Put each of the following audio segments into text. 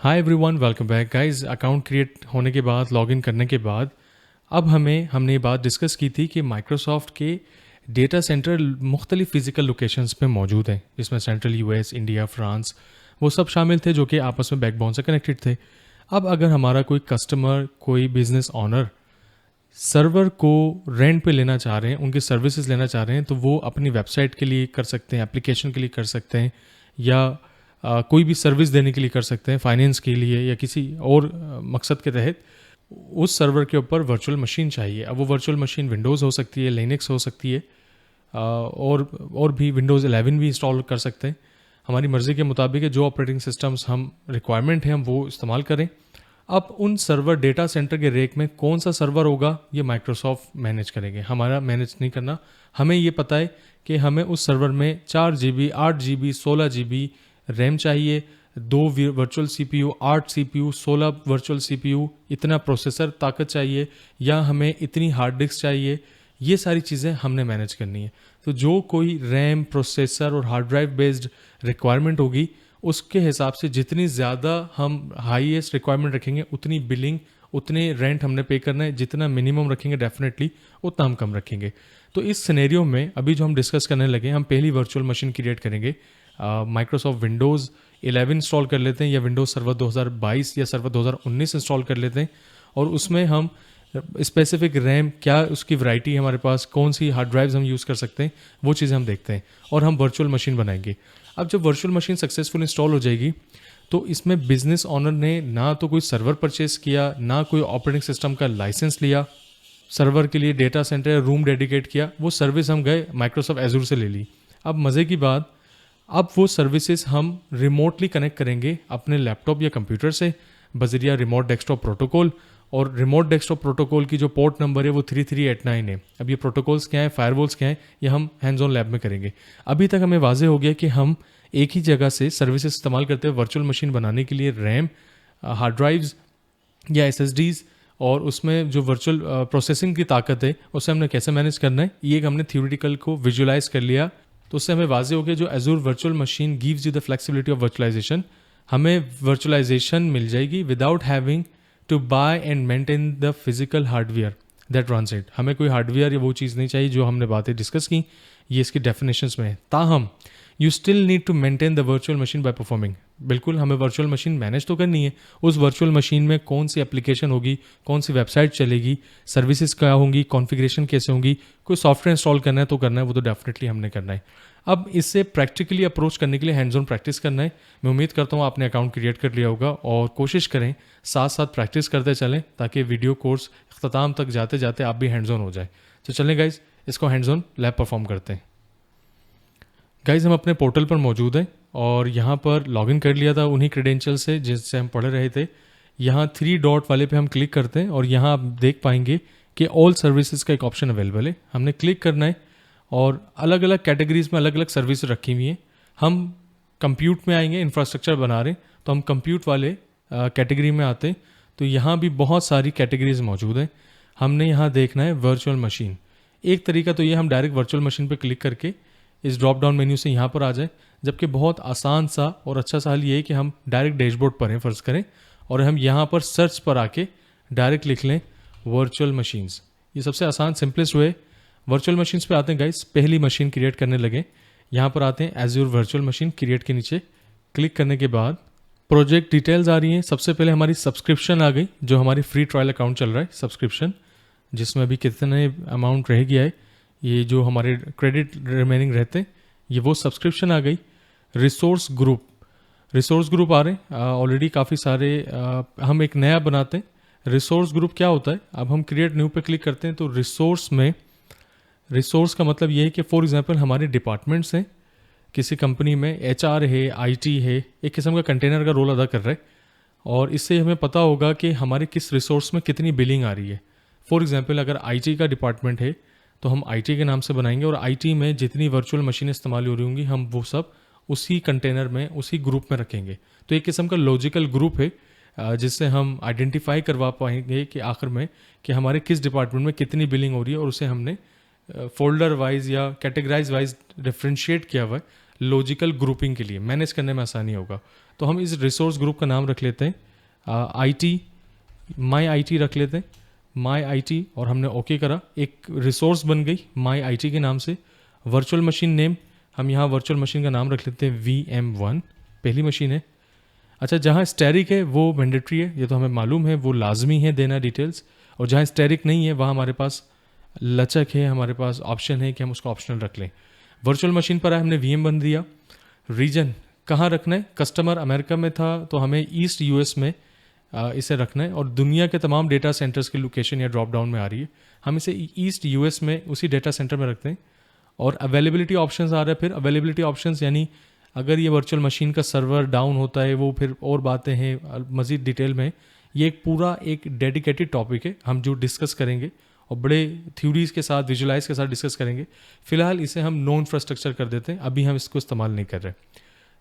Hi everyone, welcome back guys. Account create होने के बाद, लॉगिन करने के बाद, अब हमने ये बात डिस्कस की थी कि माइक्रोसॉफ्ट के डेटा सेंटर मुख्तलिफ फ़िज़िकल लोकेशंस पे मौजूद हैं, जिसमें सेंट्रल यूएस, इंडिया, फ्रांस, वो सब शामिल थे जो कि आपस में बैकबोन से कनेक्टेड थे। अब अगर हमारा कोई कस्टमर, कोई बिजनेस ऑनर सर्वर को रेंट पे लेना चाह रहे हैं, उनकी सर्विसेज लेना चाह रहे हैं, तो वो अपनी वेबसाइट के लिए कर सकते हैं, एप्लीकेशन के लिए कर सकते हैं, या कोई भी सर्विस देने के लिए कर सकते हैं, फाइनेंस के लिए या किसी और मकसद के तहत। उस सर्वर के ऊपर वर्चुअल मशीन चाहिए। अब वो वर्चुअल मशीन विंडोज़ हो सकती है, लिनक्स हो सकती है, और भी विंडोज़ 11 भी इंस्टॉल कर सकते हैं। हमारी मर्ज़ी के मुताबिक है, जो ऑपरेटिंग सिस्टम्स हम रिक्वायरमेंट है हम वो इस्तेमाल करें। अब उन सर्वर डेटा सेंटर के रेक में कौन सा सर्वर होगा, ये माइक्रोसॉफ्ट मैनेज करेंगे, हमारा मैनेज नहीं करना। हमें ये पता है कि हमें उस सर्वर में 4 GB, 8 GB, 16 GB रैम चाहिए, 2 virtual CPU, 8 CPU, 16 virtual CPU, इतना प्रोसेसर ताकत चाहिए, या हमें इतनी हार्ड डिस्क चाहिए। ये सारी चीज़ें हमने मैनेज करनी है। तो जो कोई रैम, प्रोसेसर और हार्ड ड्राइव बेस्ड रिक्वायरमेंट होगी, उसके हिसाब से जितनी ज़्यादा हम हाईएस्ट रिक्वायरमेंट रखेंगे, उतनी बिलिंग, उतने रेंट हमने पे करना है। जितना मिनिमम रखेंगे डेफिनेटली, उतना हम कम रखेंगे। तो इस सिनेरियो में अभी जो हम डिस्कस करने लगे, हम पहली वर्चुअल मशीन क्रिएट करेंगे। माइक्रोसॉफ्ट विंडोज़ 11 इंस्टॉल कर लेते हैं, या विंडोज़ सर्वर 2022 या सर्वर 2019 इंस्टॉल कर लेते हैं, और उसमें हम स्पेसिफिक रैम, क्या उसकी वैरायटी है हमारे पास, कौन सी हार्ड ड्राइव्स हम यूज़ कर सकते हैं, वो चीज़ें हम देखते हैं, और हम वर्चुअल मशीन बनाएंगे। अब जब वर्चुअल मशीन सक्सेसफुल इंस्टॉल हो जाएगी, तो इसमें बिजनेस ऑनर ने ना तो कोई सर्वर परचेस किया, ना कोई ऑपरेटिंग सिस्टम का लाइसेंस लिया, सर्वर के लिए डेटा सेंटर रूम डेडिकेट किया, वो सर्विस हम गए माइक्रोसॉफ्ट एजूर से ले ली। अब मज़े की बात, अब वो सर्विसेज हम रिमोटली कनेक्ट करेंगे अपने लैपटॉप या कंप्यूटर से बजरिया रिमोट डेस्कटॉप प्रोटोकॉल। और रिमोट डेस्कटॉप प्रोटोकॉल की जो पोर्ट नंबर है वो 3389 है। अब ये प्रोटोकॉल्स क्या है, फायरवॉल्स क्या है, ये हम हैंड्स ऑन लैब में करेंगे। अभी तक हमें वाजे हो गया कि हम एक ही जगह से सर्विसेज इस्तेमाल करते हैं वर्चुअल मशीन बनाने के लिए, रैम, हार्ड ड्राइव्स या SSDs, और उसमें जो वर्चुअल प्रोसेसिंग की ताकत है उसे हमने कैसे मैनेज करना है, ये एक हमने थियोरिटिकल को विजुअलाइज कर लिया। तो उससे हमें वाजे हो गया जो Azure virtual machine gives you the flexibility of virtualization. हमें वर्चुअलाइजेशन मिल जाएगी without having to buy and maintain the physical hardware that runs it. हमें कोई हार्डवेयर या वो चीज़ नहीं चाहिए जो हमने बातें डिस्कस की, ये इसकी डेफिनेशंस में है। ताहम you still need to maintain the virtual machine by performing. बिल्कुल, हमें वर्चुअल मशीन मैनेज तो करनी है। उस वर्चुअल मशीन में कौन सी एप्लीकेशन होगी, कौन सी वेबसाइट चलेगी, सर्विसेज क्या होंगी, कॉन्फ़िगरेशन कैसे होंगी, कोई सॉफ्टवेयर इंस्टॉल करना है तो करना है, वो तो डेफिनेटली हमने करना है। अब इससे प्रैक्टिकली अप्रोच करने के लिए हैंड्स ऑन प्रैक्टिस करना है। मैं उम्मीद करता हूँ आपने अकाउंट क्रिएट कर लिया होगा, और कोशिश करें साथ साथ प्रैक्टिस करते चलें, ताकि वीडियो कोर्स अख्ताम तक जाते जाते आप भी हैंड्स ऑन हो जाए। तो चलें गाइज, इसको हैंड्स ऑन लैब परफॉर्म करते हैं। गाइज, हम अपने पोर्टल पर मौजूद हैं, और यहाँ पर लॉगिन कर लिया था उन्हीं क्रेडेंशियल से जिससे हम पढ़ रहे थे। यहाँ 3 डॉट वाले पे हम क्लिक करते हैं, और यहाँ आप देख पाएंगे कि ऑल सर्विसेज का एक ऑप्शन अवेलेबल है। हमने क्लिक करना है, और अलग अलग कैटेगरीज में अलग अलग सर्विस रखी हुई हैं। हम कंप्यूट में आएंगे, इंफ्रास्ट्रक्चर बना रहे हैं, तो हम कंप्यूट वाले कैटेगरी में आते हैं। तो यहाँ भी बहुत सारी कैटेगरीज मौजूद हैं। हमने यहाँ देखना है वर्चुअल मशीन। एक तरीका तो ये, हम डायरेक्ट वर्चुअल मशीन पे क्लिक करके इस ड्रॉप डाउन मेन्यू से यहाँ पर आ जाए, जबकि बहुत आसान सा और अच्छा सा हल ये है कि हम डायरेक्ट डैशबोर्ड पर हैं फ़र्ज़ करें, और हम यहाँ पर सर्च पर आके डायरेक्ट लिख लें वर्चुअल मशीन्स। ये सबसे आसान सिंपलेस्ट वे। वर्चुअल मशीन्स पे आते हैं गाइस, पहली मशीन क्रिएट करने लगे। यहाँ पर आते हैं एजूर वर्चुअल मशीन क्रिएट के नीचे क्लिक करने के बाद प्रोजेक्ट डिटेल्स आ रही हैं। सबसे पहले हमारी सब्सक्रिप्शन आ गई, जो हमारी फ्री ट्रायल अकाउंट चल रहा है सब्सक्रिप्शन, जिसमें अभी कितने अमाउंट रह गया है, ये जो हमारे क्रेडिट रिमेनिंग रहते हैं, ये वो सब्सक्रिप्शन आ गई। रिसोर्स ग्रुप आ रहे हैं ऑलरेडी काफ़ी सारे। हम एक नया बनाते हैं। रिसोर्स ग्रुप क्या होता है, अब हम क्रिएट न्यू पे क्लिक करते हैं, तो रिसोर्स में, रिसोर्स का मतलब ये है कि फॉर एग्जांपल हमारे डिपार्टमेंट्स हैं, किसी कंपनी में HR है, IT है, एक किस्म का कंटेनर का रोल अदा कर रहा है, और इससे हमें पता होगा कि हमारे किस रिसोर्स में कितनी बिलिंग आ रही है। फॉर एग्जांपल अगर IT का डिपार्टमेंट है, तो हम IT के नाम से बनाएंगे, और IT में जितनी वर्चुअल मशीनें इस्तेमाल हो रही होंगी, हम वो सब उसी कंटेनर में, उसी ग्रुप में रखेंगे। तो एक किस्म का लॉजिकल ग्रुप है, जिससे हम आइडेंटिफाई करवा पाएंगे कि आखिर में कि हमारे किस डिपार्टमेंट में कितनी बिलिंग हो रही है, और उसे हमने फोल्डर वाइज या कैटेगराइज वाइज डिफ्रेंशिएट किया हुआ है लॉजिकल ग्रुपिंग के लिए। मैनेज करने में आसानी होगा। तो हम इस रिसोर्स ग्रुप का नाम रख लेते हैं IT, माई IT रख लेते हैं, माई IT, और हमने ओके करा, एक रिसोर्स बन गई माई IT के नाम से। वर्चुअल मशीन नेम, हम यहाँ वर्चुअल मशीन का नाम रख लेते हैं VM1, पहली मशीन है। अच्छा, जहाँ स्टैरिक है वो मैंडेटरी है, ये तो हमें मालूम है, वो लाजमी है देना डिटेल्स, और जहाँ स्टैरिक नहीं है वहाँ हमारे पास लचक है, हमारे पास ऑप्शन है कि हम उसको ऑप्शनल रख लें। वर्चुअल मशीन पर आए, हमने VM1 दिया। रीजन कहाँ रखना है, कस्टमर अमेरिका में था तो हमें ईस्ट US में इसे रखना है, और दुनिया के तमाम डेटा सेंटर्स की लोकेशन या ड्रॉप डाउन में आ रही है, हम इसे ईस्ट US में उसी डेटा सेंटर में रखते हैं। और अवेलेबिलिटी ऑप्शंस आ रहा है, फिर अवेलेबिलिटी ऑप्शंस यानी अगर ये वर्चुअल मशीन का सर्वर डाउन होता है, वो फिर और बातें हैं मज़ीद डिटेल में, ये एक पूरा एक डेडिकेटेड टॉपिक है हम जो डिस्कस करेंगे और बड़े थ्योरीज के साथ, विजुलाइज के साथ डिस्कस करेंगे। फिलहाल इसे हम नो इंफ्रास्ट्रक्चर कर देते हैं, अभी हम इसको इस्तेमाल नहीं कर रहे।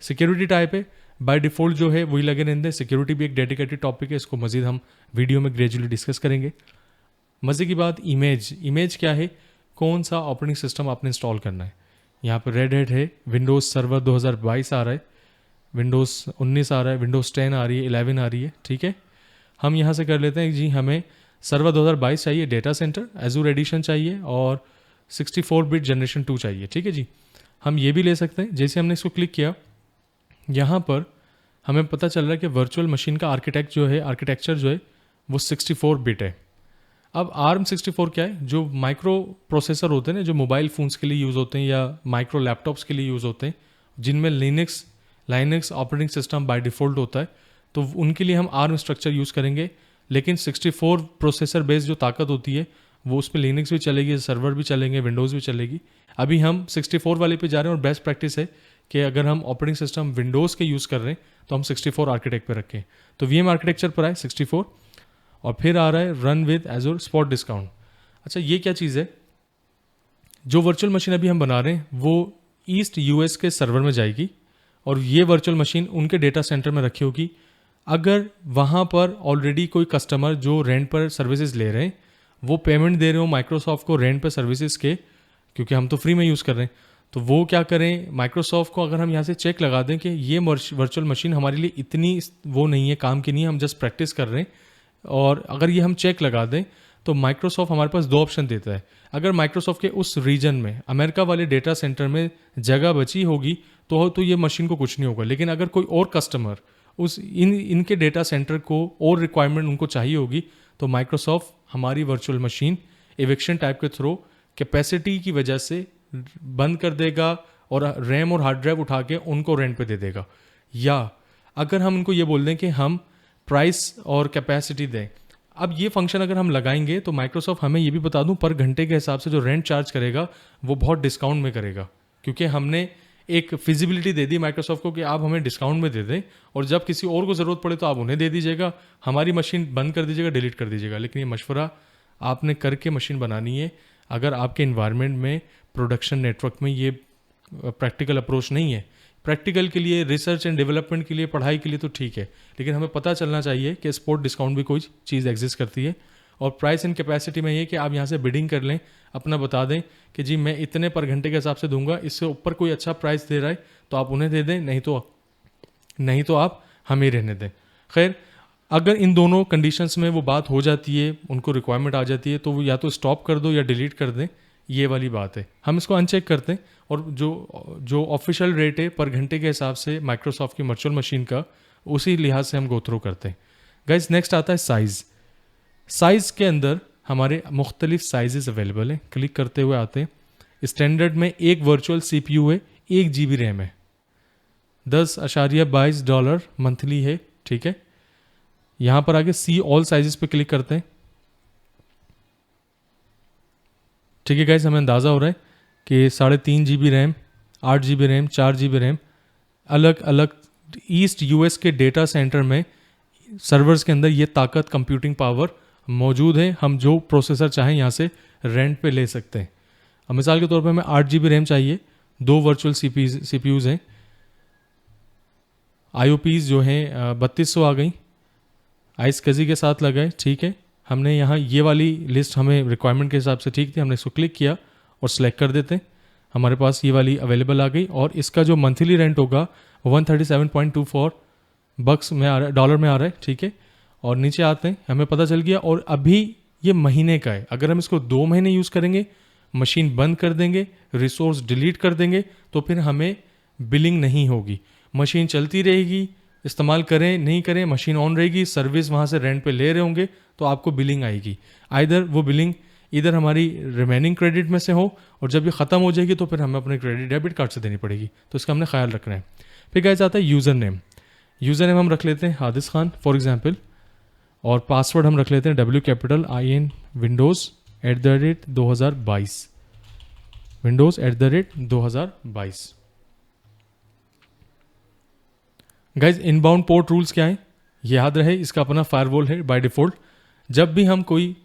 सिक्योरिटी टाइप है, बाय डिफ़ॉल्ट जो है वही लगे रहते हैं। सिक्योरिटी भी एक डेडिकेटेड टॉपिक है, इसको मज़ीद हम वीडियो में ग्रेजुअली डिस्कस करेंगे। मज़े की बात, इमेज क्या है, कौन सा ऑपरेटिंग सिस्टम आपने इंस्टॉल करना है। यहाँ पर रेड हैट है, विंडोज़ सर्वर 2022 आ रहा है, विंडोज़ 19 आ रहा है, विंडोज़ 10 आ रही है, 11 आ रही है, ठीक है। हम यहाँ से कर लेते हैं जी, हमें सर्वर 2022 चाहिए, डेटा सेंटर एजूर एडिशन चाहिए, और 64 बिट जनरेशन 2 चाहिए, ठीक है जी। हम ये भी ले सकते हैं। जैसे हमने इसको क्लिक किया, यहाँ पर हमें पता चल रहा है कि वर्चुअल मशीन का आर्किटेक्चर जो है वो 64 बिट है। अब ARM64 क्या है, जो माइक्रो प्रोसेसर होते हैं ना, जो मोबाइल फ़ोन्स के लिए यूज़ होते हैं या माइक्रो लैपटॉप्स के लिए यूज़ होते हैं, जिनमें Linux operating system by default होता है, तो उनके लिए हम ARM स्ट्रक्चर यूज़ करेंगे। लेकिन 64 प्रोसेसर बेस्ड जो ताकत होती है वो उसमें लिनक्स भी चलेगी, सर्वर भी चलेंगे, विंडोज़ भी चलेगी। अभी हम 64 वाले पे जा रहे हैं, और बेस्ट प्रैक्टिस है कि अगर हम ऑपरेटिंग सिस्टम विंडोज़ के यूज़ कर रहे हैं तो हम 64 आर्किटेक्ट पे रखें। तो VM आर्किटेक्चर पर आए 64, और फिर आ रहा है रन विद एजोर स्पॉट डिस्काउंट। अच्छा, ये क्या चीज़ है, जो वर्चुअल मशीन अभी हम बना रहे हैं वो ईस्ट US के सर्वर में जाएगी, और ये वर्चुअल मशीन उनके डेटा सेंटर में रखी होगी। अगर वहाँ पर ऑलरेडी कोई कस्टमर जो रेंट पर सर्विसेज ले रहे हैं, वो पेमेंट दे रहे हो माइक्रोसॉफ्ट को रेंट पर सर्विसेज के, क्योंकि हम तो फ्री में यूज़ कर रहे हैं, तो वो क्या करें, माइक्रोसॉफ्ट को अगर हम यहाँ से चेक लगा दें कि ये वर्चुअल मशीन हमारे लिए इतनी वो नहीं है, काम की नहीं है, हम जस्ट प्रैक्टिस कर रहे हैं, और अगर ये हम चेक लगा दें तो माइक्रोसॉफ्ट हमारे पास 2 ऑप्शन देता है। अगर माइक्रोसॉफ्ट के उस रीजन में, अमेरिका वाले डेटा सेंटर में जगह बची होगी तो ये मशीन को कुछ नहीं होगा। लेकिन अगर कोई और कस्टमर इनके डेटा सेंटर को और रिक्वायरमेंट उनको चाहिए होगी, तो माइक्रोसॉफ्ट हमारी वर्चुअल मशीन एविक्शन टाइप के थ्रू कैपेसिटी की वजह से बंद कर देगा, और रैम और हार्ड ड्राइव उठा के उनको रेंट पे दे देगा। या अगर हम उनको ये बोल दें कि हम प्राइस और कैपेसिटी दें, अब ये फंक्शन अगर हम लगाएंगे तो माइक्रोसॉफ्ट हमें ये भी बता दूं पर घंटे के हिसाब से जो रेंट चार्ज करेगा वो बहुत डिस्काउंट में करेगा, क्योंकि हमने एक फिजिबिलिटी दे दी माइक्रोसॉफ्ट को कि आप हमें डिस्काउंट में दे दें, और जब किसी और को ज़रूरत पड़े तो आप उन्हें दे दीजिएगा, हमारी मशीन बंद कर दीजिएगा, डिलीट कर दीजिएगा। लेकिन ये मशवरा आपने करके मशीन बनानी है। अगर आपके इन्वायरमेंट में, प्रोडक्शन नेटवर्क में ये प्रैक्टिकल अप्रोच नहीं है, प्रैक्टिकल के लिए, रिसर्च एंड डेवलपमेंट के लिए, पढ़ाई के लिए तो ठीक है, लेकिन हमें पता चलना चाहिए कि स्पोर्ट डिस्काउंट भी कोई चीज़ एग्जिस्ट करती है। और प्राइस एंड कैपेसिटी में ये कि आप यहाँ से बिडिंग कर लें, अपना बता दें कि जी मैं इतने पर घंटे के हिसाब से दूंगा, इससे ऊपर कोई अच्छा प्राइस दे रहा है तो आप उन्हें दे दें, नहीं तो आप हमें रहने दें। खैर, अगर इन दोनों कंडीशंस में वो बात हो जाती है, उनको रिक्वायरमेंट आ जाती है, तो वो या तो स्टॉप कर दो या डिलीट कर दें, ये वाली बात है। हम इसको अनचेक करते हैं, और जो ऑफिशियल रेट है पर घंटे के हिसाब से माइक्रोसॉफ्ट की वर्चुअल मशीन का, उसी लिहाज से हम गो थ्रू करते हैं। गाइस, नेक्स्ट आता है साइज़ के अंदर हमारे मुख्तलिफ साइजेस अवेलेबल हैं। क्लिक करते हुए आते हैं। स्टैंडर्ड में एक वर्चुअल CPU है, 1 GB रैम है, $10.22 मंथली है, ठीक है। यहाँ पर आगे सी ऑल साइजेस पे क्लिक करते हैं, ठीक है गाइस। हमें अंदाज़ा हो रहा है कि 3.5 GB RAM, 8 GB RAM, 4 GB RAM, अलग अलग ईस्ट US के डेटा सेंटर में सर्वर्स के अंदर ये ताकत, कंप्यूटिंग पावर मौजूद है। हम जो प्रोसेसर चाहें यहाँ से रेंट पे ले सकते हैं। अब मिसाल के तौर पे हमें 8 GB रैम चाहिए, 2 वर्चुअल CPUs हैं, IOPs जो हैं 3200 आ गई, आइसकजी के साथ लगाए, ठीक है। हमने यहाँ ये वाली लिस्ट हमें रिक्वायरमेंट के हिसाब से ठीक थी, हमने इसको क्लिक किया और सिलेक्ट कर देते हैं। हमारे पास ये वाली अवेलेबल आ गई, और इसका जो मंथली रेंट होगा 137.24 बक्स में आ रहा है, डॉलर में आ रहा है, ठीक है। और नीचे आते हैं, हमें पता चल गया। और अभी ये महीने का है, अगर हम इसको 2 महीने यूज़ करेंगे, मशीन बंद कर देंगे, रिसोर्स डिलीट कर देंगे, तो फिर हमें बिलिंग नहीं होगी। मशीन चलती रहेगी, इस्तेमाल करें नहीं करें, मशीन ऑन रहेगी, सर्विस वहाँ से रेंट पे ले रहे होंगे, तो आपको बिलिंग आएगी। आइदर वो बिलिंग इधर हमारी रिमेनिंग क्रेडिट में से हो, और जब ये ख़त्म हो जाएगी तो फिर हमें अपने क्रेडिट डेबिट कार्ड से देनी पड़ेगी। तो इसका हमने ख्याल रखना है। फिर गाइस आता है यूज़र नेम। यूज़र नेम हम रख लेते हैं हादिस खान फॉर एग्जांपल, और पासवर्ड हम रख लेते हैं WIN Windows @2022 Windows @2022। Guys inbound port rules क्या है, ये याद रहे, इसका अपना फायरवॉल है बाय डिफ़ॉल्ट। जब भी हम कोई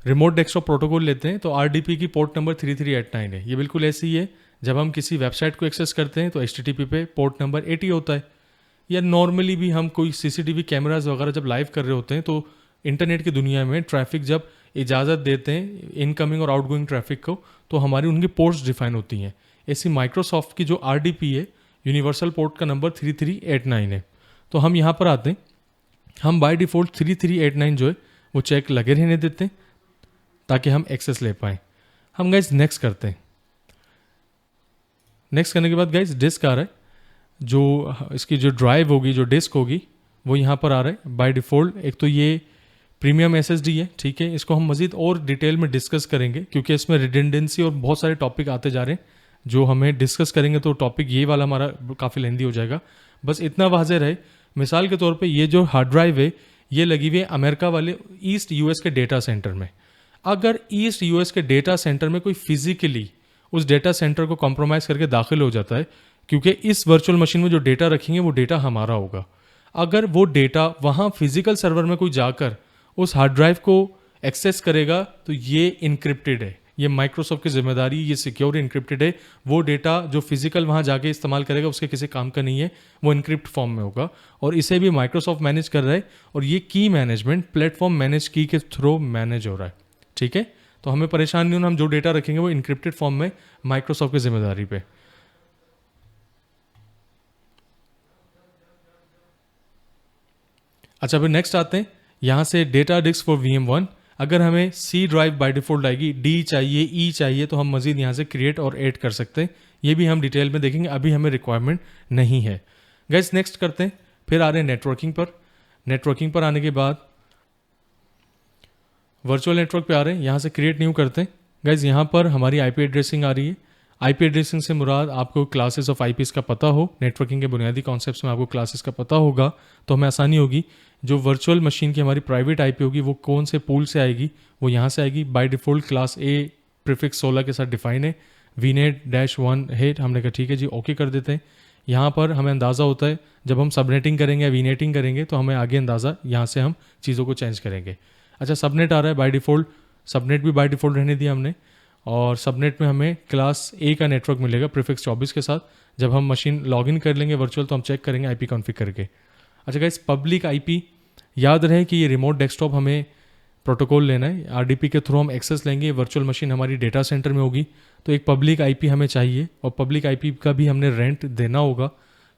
रिमोट डेस्कटॉप प्रोटोकॉल लेते हैं तो RDP की पोर्ट नंबर 3389 है। ये बिल्कुल ऐसी ही है। जब हम किसी वेबसाइट को एक्सेस करते हैं तो HTTP पे पोर्ट नंबर 80 होता है। या नॉर्मली भी हम कोई CCTV कैमराज वगैरह जब लाइव कर रहे होते हैं तो इंटरनेट की दुनिया में ट्रैफिक जब इजाज़त देते हैं इनकमिंग और आउटगोइंग ट्रैफिक को, तो हमारी उनकी पोर्ट्स डिफाइन होती हैं। ऐसी माइक्रोसॉफ्ट की जो RDP है, यूनिवर्सल पोर्ट का नंबर 3389 है। तो हम यहाँ पर आते हैं, हम बाय डिफ़ॉल्ट 3389 जो है वो चेक लगे रहने देते हैं ताकि हम एक्सेस ले पाएँ। हम गाइज नेक्स्ट करते हैं। नेक्स्ट करने के बाद गाइज डिस्क आ रहा है, जो इसकी जो ड्राइव होगी, जो डिस्क होगी, वो यहाँ पर आ रहा है बाय डिफ़ॉल्ट। एक तो ये प्रीमियम SSD है, ठीक है। इसको हम मज़ीद और डिटेल में डिस्कस करेंगे क्योंकि इसमें रिडेंडेंसी और बहुत सारे टॉपिक आते जा रहे हैं जो हमें डिस्कस करेंगे, तो टॉपिक ये वाला हमारा काफ़ी लेंदी हो जाएगा। बस इतना वाज़ेह रहे, मिसाल के तौर पे ये जो हार्ड ड्राइव है ये लगी हुई है अमेरिका वाले ईस्ट US के डेटा सेंटर में। अगर ईस्ट US के डेटा सेंटर में कोई फिजिकली उस डेटा सेंटर को कॉम्प्रोमाइज़ करके दाखिल हो जाता है, क्योंकि इस वर्चुअल मशीन में जो डेटा रखेंगे वो डेटा हमारा होगा। अगर वो डेटा वहाँ फिजिकल सर्वर में कोई जाकर उस हार्ड ड्राइव को एक्सेस करेगा तो ये इनक्रिप्टेड है, ये माइक्रोसॉफ्ट की जिम्मेदारी, ये सिक्योर इनक्रिप्टेड है। वो डेटा जो फिजिकल वहाँ जाके इस्तेमाल करेगा उसके किसी काम का नहीं है, वो इनक्रिप्ट फॉर्म में होगा। और इसे भी माइक्रोसॉफ्ट मैनेज कर रहा है, और ये की मैनेजमेंट प्लेटफॉर्म मैनेज की के थ्रू मैनेज हो रहा है, ठीक है। तो हमें परेशान नहीं होना, हम जो डेटा रखेंगे वो इनक्रिप्टेड फॉर्म में माइक्रोसॉफ्ट की जिम्मेदारी पे। अच्छा, फिर नेक्स्ट आते हैं यहाँ से डेटा डिस्क फॉर VM1। अगर हमें C ड्राइव बाय डिफ़ॉल्ट आएगी, D चाहिए, E चाहिए, तो हम मज़ीद यहाँ से क्रिएट और ऐड कर सकते हैं। ये भी हम डिटेल में देखेंगे, अभी हमें रिक्वायरमेंट नहीं है। गाइस नेक्स्ट करते हैं, फिर आ रहे हैं नेटवर्किंग पर। नेटवर्किंग पर आने के बाद वर्चुअल नेटवर्क पे आ रहे हैं, यहाँ से क्रिएट न्यू करते हैं। गाइज यहाँ पर हमारी IP एड्रेसिंग आ रही है। IP एड्रेसिंग से मुराद आपको क्लासेस ऑफ IPs का पता हो, नेटवर्किंग के बुनियादी कॉन्सेप्ट्स में आपको क्लासेस का पता होगा तो हमें आसानी होगी। जो वर्चुअल मशीन की हमारी प्राइवेट IP होगी वो कौन से पूल से आएगी, वो यहाँ से आएगी। By default class A prefix 16 के साथ डिफाइन है, VNet-1 है। हमने कहा ठीक है जी, ओके कर देते हैं। यहाँ पर हमें अंदाज़ा होता है जब हम सबनेटिंग करेंगे या वीनेटिंग करेंगे तो हमें आगे अंदाज़ा, यहाँ से हम चीज़ों को चेंज करेंगे। अच्छा, सबनेट आ रहा है बाय डिफ़ॉल्ट, सबनेट भी बाय डिफ़ॉल्ट रहने दिया हमने। और सबनेट में हमें क्लास A का नेटवर्क मिलेगा प्रीफिक्स 24 के साथ। जब हम मशीन लॉगिन कर लेंगे वर्चुअल तो हम चेक करेंगे IP कॉन्फ़िग करके। अच्छा गाइस, पब्लिक IP याद रहे कि ये रिमोट डेस्कटॉप हमें प्रोटोकॉल लेना है, RDP के थ्रू हम एक्सेस लेंगे। वर्चुअल मशीन हमारी डेटा सेंटर में होगी तो एक पब्लिक IP हमें चाहिए, और पब्लिक IP का भी हमने रेंट देना होगा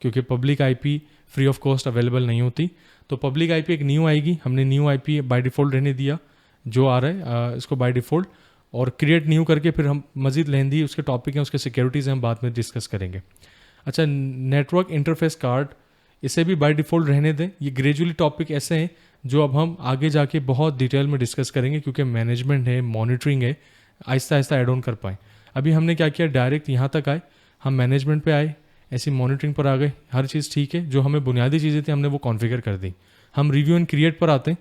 क्योंकि public IP free of cost available नहीं होती। तो पब्लिक IP एक न्यू आएगी, हमने न्यू IP बाय डिफ़ॉल्ट रहने दिया जो आ रहा है इसको बाय डिफ़ॉल्ट, और क्रिएट न्यू करके फिर हम मज़ीद लेंदी उसके टॉपिक हैं, उसके सिक्योरिटीज़ हम बाद में डिस्कस करेंगे। अच्छा, नेटवर्क इंटरफेस कार्ड, इसे भी बाय डिफ़ॉल्ट रहने दें। ये ग्रेजुअली टॉपिक ऐसे हैं जो अब हम आगे जाके बहुत डिटेल में डिस्कस करेंगे क्योंकि मैनेजमेंट है, मॉनिटरिंग है, आहिस्ता आहिस्ता ऐड ऑन कर पाएँ। अभी हमने क्या किया, डायरेक्ट यहाँ तक आए, हम मैनेजमेंट पे आए, ऐसी मॉनिटरिंग पर आ गए, हर चीज़ ठीक है। जो हमें बुनियादी चीज़ें थी हमने वो कॉन्फ़िगर कर दी। हम रिव्यू एंड क्रिएट पर आते हैं।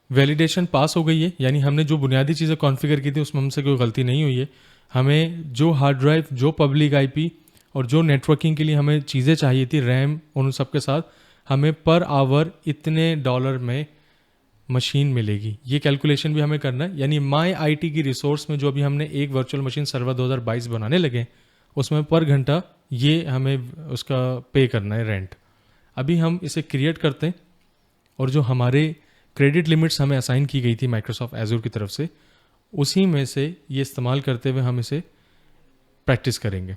वैलिडेशन पास हो गई है, यानी हमने जो बुनियादी चीज़ें कॉन्फ़िगर की थी उसमें हमसे कोई गलती नहीं हुई है। हमें जो हार्ड ड्राइव, जो पब्लिक IP और जो नेटवर्किंग के लिए हमें चीज़ें चाहिए थी, रैम, उन सब के साथ हमें पर आवर इतने डॉलर में मशीन मिलेगी। ये कैलकुलेशन भी हमें करना है, यानी माई IT की रिसोर्स में जो अभी हमने एक वर्चुअल मशीन सर्वर 2022 बनाने लगे उसमें पर घंटा ये हमें उसका पे करना है रेंट। अभी हम इसे क्रिएट करते हैं, और जो हमारे क्रेडिट लिमिट्स हमें असाइन की गई थी माइक्रोसॉफ्ट एजूर की तरफ से, उसी में से ये इस्तेमाल करते हुए हम इसे प्रैक्टिस करेंगे।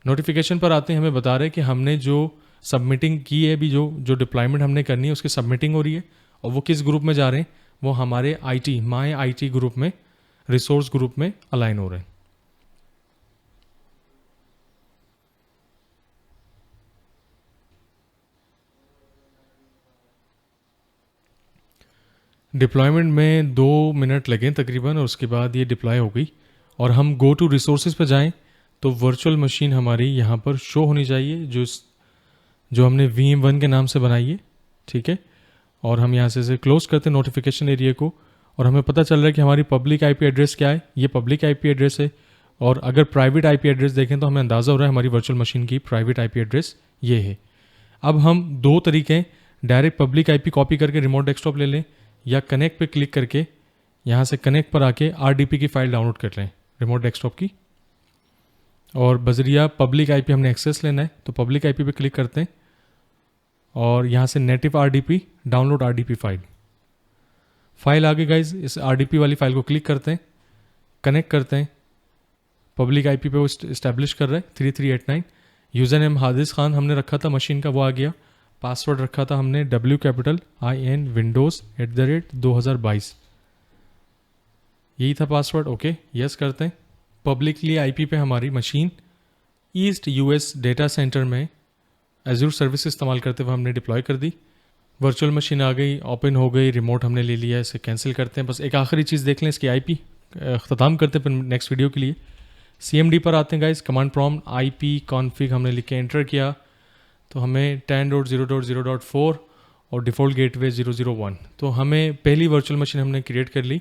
नोटिफिकेशन पर आते हैं, हमें बता रहे हैं कि हमने जो सबमिटिंग की है, अभी जो डिप्लॉयमेंट हमने करनी है उसकी सबमिटिंग हो रही है, और वो किस ग्रुप में जा रहे हैं, वो हमारे IT माई IT ग्रुप में, रिसोर्स ग्रुप में अलाइन हो रहे हैं। डिप्लॉयमेंट में 2 मिनट लगे तकरीबन, और उसके बाद ये डिप्लॉय हो गई। और हम गो टू रिसोर्सेज पे जाएं तो वर्चुअल मशीन हमारी यहाँ पर शो होनी चाहिए, जो हमने VM1 के नाम से बनाई है, ठीक है। और हम यहाँ से इसे क्लोज करते हैं नोटिफिकेशन एरिया को, और हमें पता चल रहा है कि हमारी पब्लिक IP एड्रेस क्या है, ये पब्लिक IP एड्रेस है। और अगर प्राइवेट IP एड्रेस देखें तो हमें अंदाज़ा हो रहा है हमारी वर्चुअल मशीन की प्राइवेट IP एड्रेस ये है। अब हम 2 तरीके हैं, डायरेक्ट पब्लिक IP कॉपी करके रिमोट डेस्कटॉप ले लें, या कनेक्ट पे क्लिक करके यहाँ से कनेक्ट पर आके RDP की फ़ाइल डाउनलोड कर लें रिमोट डेस्कटॉप की। और बजरिया पब्लिक IP हमने एक्सेस लेना है, तो पब्लिक IP पे क्लिक करते हैं, और यहाँ से native RDP download RDP file आ गई गाइज। इस RDP वाली फाइल को क्लिक करते हैं, कनेक्ट करते हैं, पब्लिक IP पे वो इस्टेब्लिश कर रहा है 3389। यूज़र नेम हादिस खान हमने रखा था मशीन का, वो आ गया। पासवर्ड रखा था हमने WIN Windows@2022, यही था पासवर्ड। ओके यस करते हैं। पब्लिकली IP पे हमारी machine east US data centre में एज्यूर सर्विस इस्तेमाल करते हुए हमने डिप्लॉय कर दी। वर्चुअल मशीन आ गई, ओपन हो गई, रिमोट हमने ले लिया, इसे कैंसिल करते हैं। बस एक आखिरी चीज़ देख लें, इसकी IP ख़त्म करते हैं नेक्स्ट वीडियो के लिए। CMD पर आते हैं guys. Command prompt IP config हमने लिख के एंटर किया, तो हमें 10.0.0.4 और डिफ़ॉल्ट गेटवे 001। तो हमें पहली वर्चुअल मशीन हमने क्रिएट कर ली।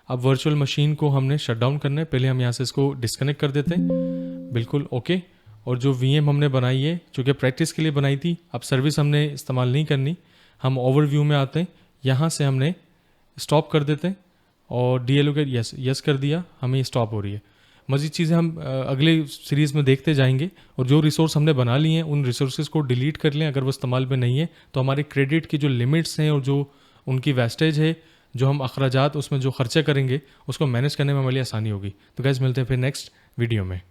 अब वर्चुअल मशीन को हमने शट डाउन करना है। पहले हम यहाँ से इसको डिस्कनेक्ट कर देते हैं, बिल्कुल ओके। और जो VM हमने बनाई है, चूँकि प्रैक्टिस के लिए बनाई थी, अब सर्विस हमने इस्तेमाल नहीं करनी। हम ओवरव्यू में आते हैं, यहाँ से हमने स्टॉप कर देते हैं, और DLO के यस कर दिया, हमें स्टॉप हो रही है। मज़ीद चीज़ें हम अगले सीरीज़ में देखते जाएंगे। और जो रिसोर्स हमने बना लिए हैं उन रिसोर्सेज को डिलीट कर लें अगर वो इस्तेमाल में नहीं है, तो हमारे क्रेडिट की जो लिमिट्स हैं और जो उनकी वेस्टेज है, जो हम अखराजात उसमें जो खर्चे करेंगे, उसको मैनेज करने में हमारी आसानी होगी। तो गाइस मिलते हैं फिर नेक्स्ट वीडियो में।